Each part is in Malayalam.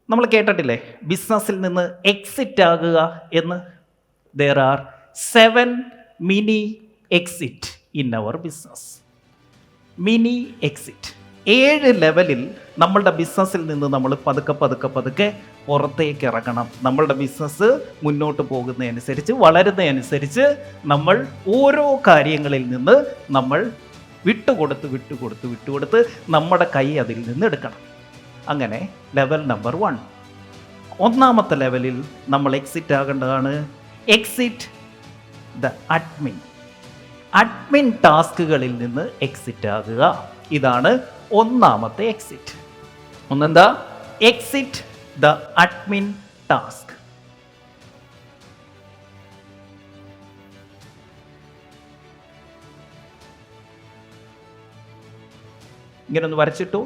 നമ്മൾ കേട്ടിട്ടില്ലേ ബിസിനസ്സിൽ നിന്ന് എക്സിറ്റ് ആകുക എന്ന്? There are 7 mini exit in our business. Mini exit 7 ലെവലിൽ നമ്മളുടെ ബിസിനസ്സിൽ നിന്ന് നമ്മൾ പതുക്കെ പുറത്തേക്ക് ഇറങ്ങണം. നമ്മളുടെ ബിസിനസ് മുന്നോട്ട് പോകുന്നതനുസരിച്ച്, വളരുന്നതനുസരിച്ച് നമ്മൾ ഓരോ കാര്യങ്ങളിൽ നിന്ന് നമ്മൾ വിട്ടുകൊടുത്ത് നമ്മുടെ കൈ അതിൽ നിന്ന് എടുക്കണം. അങ്ങനെ ലെവൽ നമ്പർ 1. ഒന്നാമത്തെ ലെവലിൽ നമ്മൾ എക്സിറ്റ് ആകേണ്ടതാണ് എക്സിറ്റ് ദ അഡ്മിൻ ടാസ്കുകളിൽ നിന്ന് എക്സിറ്റ് ആകുക. ഇതാണ് ഒന്നാമത്തെ എക്സിറ്റ്. ഒന്നെന്താ? Exit the admin task. ഇങ്ങനെ ഒന്ന് വരച്ചിട്ടു.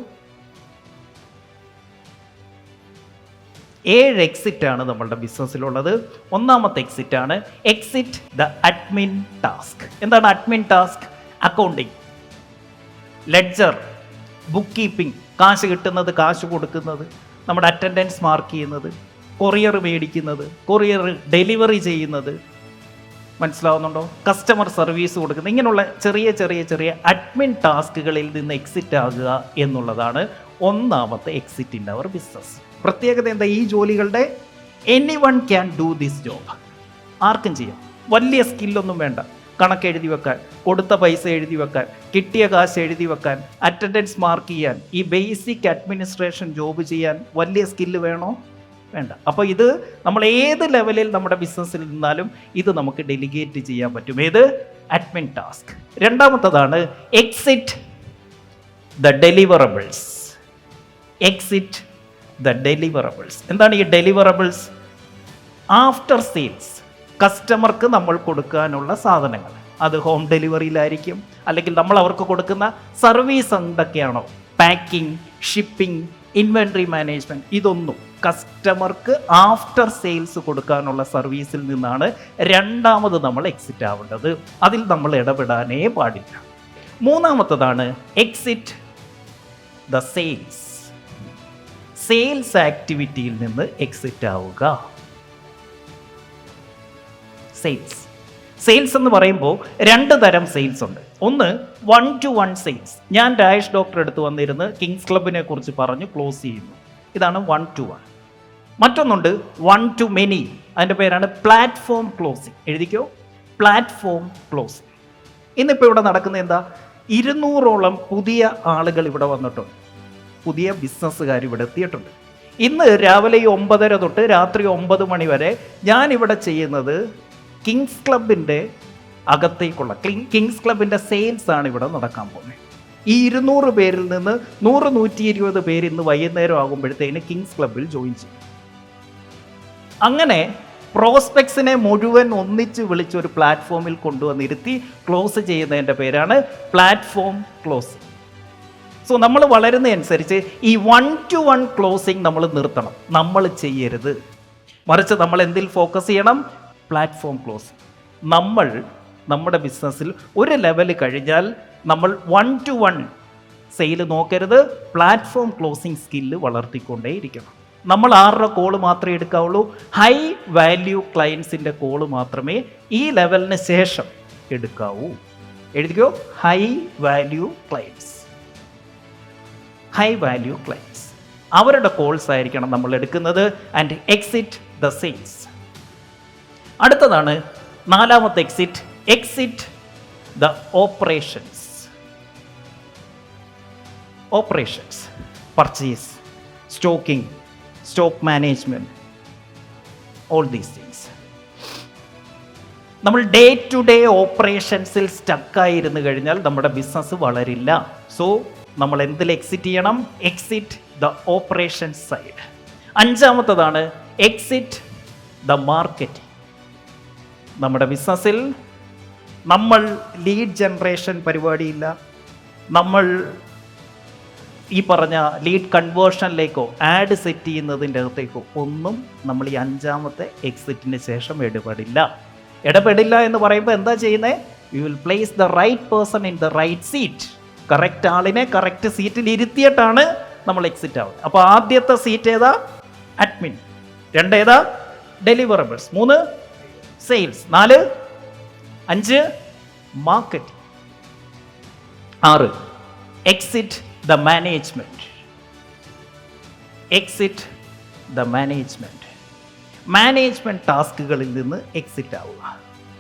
7 എക്സിറ്റ് ആണ് നമ്മളുടെ ബിസിനസ്സിലുള്ളത്. ഒന്നാമത്തെ എക്സിറ്റ് ആണ് എക്സിറ്റ് ദ അഡ്മിൻ ടാസ്ക്. എന്താണ് admin task? Accounting, ledger, book keeping, കാശ് കിട്ടുന്നത്, കാശ് കൊടുക്കുന്നത്, നമ്മുടെ അറ്റൻഡൻസ് മാർക്ക് ചെയ്യുന്നത്, കൊറിയർ മേടിക്കുന്നത്, കൊറിയർ ഡെലിവറി ചെയ്യുന്നത്, മനസ്സിലാവുന്നുണ്ടോ? കസ്റ്റമർ സർവീസ് കൊടുക്കുന്നത്, ഇങ്ങനെയുള്ള ചെറിയ അഡ്മിൻ ടാസ്കുകളിൽ നിന്ന് എക്സിറ്റ് ആകുക എന്നുള്ളതാണ് ഒന്നാമത്തെ എക്സിറ്റ് ഇൻ അവർ ബിസിനസ്. പ്രത്യേകത എന്താ? ഈ ജോലികളുടെ anyone can do this job. ആർക്കും ചെയ്യാം. വലിയ സ്കില്ലൊന്നും വേണ്ട. കണക്ക് എഴുതി വെക്കാൻ, കൊടുത്ത പൈസ എഴുതി വെക്കാൻ, കിട്ടിയ കാശ് എഴുതി വെക്കാൻ, അറ്റൻഡൻസ് മാർക്ക് ചെയ്യാൻ, ഈ ബേസിക് അഡ്മിനിസ്ട്രേഷൻ ജോബ് ചെയ്യാൻ വലിയ സ്കില്ല് വേണോ? വേണ്ട. അപ്പോൾ ഇത് നമ്മൾ ഏത് ലെവലിൽ നമ്മുടെ ബിസിനസ്സിൽ നിന്നാലും ഇത് നമുക്ക് ഡെലിഗേറ്റ് ചെയ്യാൻ പറ്റും. ഏത്? Admin task. രണ്ടാമത്തതാണ് exit the deliverables. Exit the deliverables. എന്താണ് ഈ ഡെലിവറബിൾസ്? ആഫ്റ്റർ സെയിൽസ് കസ്റ്റമർക്ക് നമ്മൾ കൊടുക്കാനുള്ള സാധനങ്ങൾ. അത് ഹോം ഡെലിവറിയിലായിരിക്കും, അല്ലെങ്കിൽ നമ്മൾ അവർക്ക് കൊടുക്കുന്ന സർവീസ് എന്തൊക്കെയാണോ, പാക്കിംഗ്, ഷിപ്പിംഗ്, ഇൻവെൻട്രി മാനേജ്മെൻറ്റ്, ഇതൊന്നും കസ്റ്റമർക്ക് ആഫ്റ്റർ സെയിൽസ് കൊടുക്കാനുള്ള സർവീസിൽ നിന്നാണ് രണ്ടാമത് നമ്മൾ എക്സിറ്റ് ആവേണ്ടത്. അതിൽ നമ്മൾ ഇടപെടാനേ പാടില്ല. മൂന്നാമത്തതാണ് എക്സിറ്റ് ദ സെയിൽസ് ആക്ടിവിറ്റിയിൽ നിന്ന് എക്സിറ്റ് ആവുക. സെയിൽസ് എന്ന് പറയുമ്പോൾ 2 തരം സെയിൽസ് ഉണ്ട്. ഒന്ന് 1-to-1 സെയിൽസ്. ഞാൻ രാജേഷ് ഡോക്ടർ അടുത്ത് വന്നിരുന്ന് കിങ്സ് ക്ലബിനെ കുറിച്ച് പറഞ്ഞു ക്ലോസ് ചെയ്യുന്നു. ഇതാണ് 1-to-1. മറ്റൊന്നുണ്ട് 1-to-many. അതിൻ്റെ പേരാണ് പ്ലാറ്റ്ഫോം ക്ലോസിംഗ്. എഴുതിക്കോ, പ്ലാറ്റ്ഫോം ക്ലോസിംഗ്. ഇന്നിപ്പോൾ ഇവിടെ നടക്കുന്ന എന്താ? 200ഓളം പുതിയ ആളുകൾ ഇവിടെ വന്നിട്ടുണ്ട്. പുതിയ ബിസിനസ്സുകാർ ഇവിടെ എത്തിയിട്ടുണ്ട്. ഇന്ന് രാവിലെ 9:30 തൊട്ട് രാത്രി 9 മണി വരെ ഞാനിവിടെ ചെയ്യുന്നത് കിങ്സ് ക്ലബിൻ്റെ അകത്തേക്കുള്ള കിങ്സ് ക്ലബിൻ്റെ സെയിൽസ് ആണ് ഇവിടെ നടക്കാൻ പോകുന്നത്. ഈ 200 പേരിൽ നിന്ന് 100-120 പേര് ഇന്ന് വൈകുന്നേരം ആകുമ്പോഴത്തേന് കിങ്സ് ക്ലബിൽ ജോയിൻ ചെയ്യും. അങ്ങനെ പ്രോസ്പെക്ട്സിനെ മുഴുവൻ ഒന്നിച്ച് വിളിച്ച് ഒരു പ്ലാറ്റ്ഫോമിൽ കൊണ്ടുവന്നിരുത്തി ക്ലോസ് ചെയ്യുന്നതിൻ്റെ പേരാണ് പ്ലാറ്റ്ഫോം ക്ലോസിംഗ്. സോ നമ്മൾ വളരുന്നതനുസരിച്ച് ഈ 1-to-1 ക്ലോസിംഗ് നമ്മൾ നിർത്തണം. നമ്മൾ ചെയ്യരുത്. മറിച്ച് നമ്മൾ എന്തിൽ ഫോക്കസ് ചെയ്യണം? Platform closing. നമ്മൾ നമ്മുടെ ബിസിനസ്സിൽ ഒരു ലെവൽ കഴിഞ്ഞാൽ നമ്മൾ 1-to-1 സെയിൽ നോക്കരുത്. പ്ലാറ്റ്ഫോം ക്ലോസിംഗ് സ്കില്ല് വളർത്തിക്കൊണ്ടേയിരിക്കണം. നമ്മൾ ആരുടെ കോള് മാത്രമേ എടുക്കാവുള്ളൂ? ഹൈ വാല്യൂ ക്ലയൻസിൻ്റെ കോള് മാത്രമേ ഈ ലെവലിന് ശേഷം എടുക്കാവൂ. എഴുതിക്കോ, ഹൈ വാല്യൂ ക്ലയൻസ്. അവരുടെ കോൾസ് ആയിരിക്കണം നമ്മൾ എടുക്കുന്നത്. And exit the sales. അടുത്തതാണ് 4ാമത്തെ exit. Exit the operations. Purchase, stocking, stock management, all these things. നമ്മൾ ഡേ ടു ഡേ ഓപ്പറേഷൻസിൽ സ്റ്റക്കായിരുന്നു കഴിഞ്ഞാൽ നമ്മുടെ ബിസിനസ് വളരില്ല. സോ നമ്മൾ എന്തിൽ എക്സിറ്റ് ചെയ്യണം? Exit the operation side. 5ാമത്തതാണ് എക്സിറ്റ് ദ മാർക്കറ്റിംഗ്. നമ്മുടെ ബിസിനസ്സിൽ നമ്മൾ ലീഡ് ജനറേഷൻ പരിപാടിയില്ല. നമ്മൾ ഈ പറഞ്ഞ ലീഡ് കൺവേർഷനിലേക്കോ ആഡ് സെറ്റ് ചെയ്യുന്നതിൻ്റെ അകത്തേക്കോ ഒന്നും നമ്മൾ ഈ 5ാമത്തെ എക്സിറ്റിന് ശേഷം ഇടപെടില്ല എന്ന് പറയുമ്പോൾ എന്താ ചെയ്യുന്നത്? You will place the right person in the right seat. Correct ആളിനെ കറക്റ്റ് സീറ്റിൽ ഇരുത്തിയിട്ടാണ് നമ്മൾ എക്സിറ്റ് ആവുന്നത്. അപ്പോൾ ആദ്യത്തെ സീറ്റ് ഏതാ? അഡ്മിൻ. 2 ഏതാ? Deliverables. 3 sales. 4 5 marketing. 6 exit the management. Exit the management. Management ടാസ്കുകളിൽ നിന്ന് എക്സിറ്റ് ആവുക.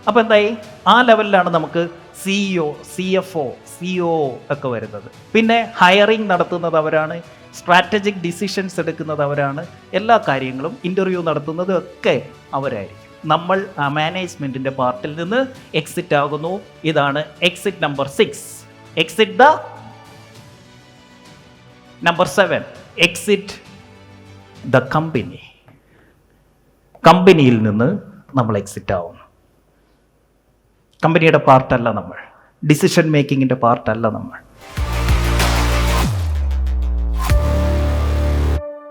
അപ്പോൾ എന്തായി? ആ ലെവലിലാണ് നമുക്ക് CEO, CFO, CO ഒക്കെ വരുന്നത്. പിന്നെ ഹയറിംഗ് നടത്തുന്നത് അവരാണ്, സ്ട്രാറ്റജിക് ഡിസിഷൻസ് എടുക്കുന്നത് അവരാണ്, എല്ലാ കാര്യങ്ങളും ഇൻ്റർവ്യൂ നടത്തുന്നത് ഒക്കെ അവരായിരിക്കും. നമ്മൾ ആ മാനേജ്മെൻറ്റിൻ്റെ പാർട്ടിൽ നിന്ന് എക്സിറ്റ് ആകുന്നു. ഇതാണ് exit number 6. Exit the number 7 exit the company. കമ്പനിയിൽ നിന്ന് നമ്മൾ എക്സിറ്റ് ആവുന്നു. കമ്പനിയുടെ പാർട്ടല്ല നമ്മൾ, ഡിസിഷൻ മേക്കിങ്ങിൻ്റെ പാർട്ടല്ല നമ്മൾ.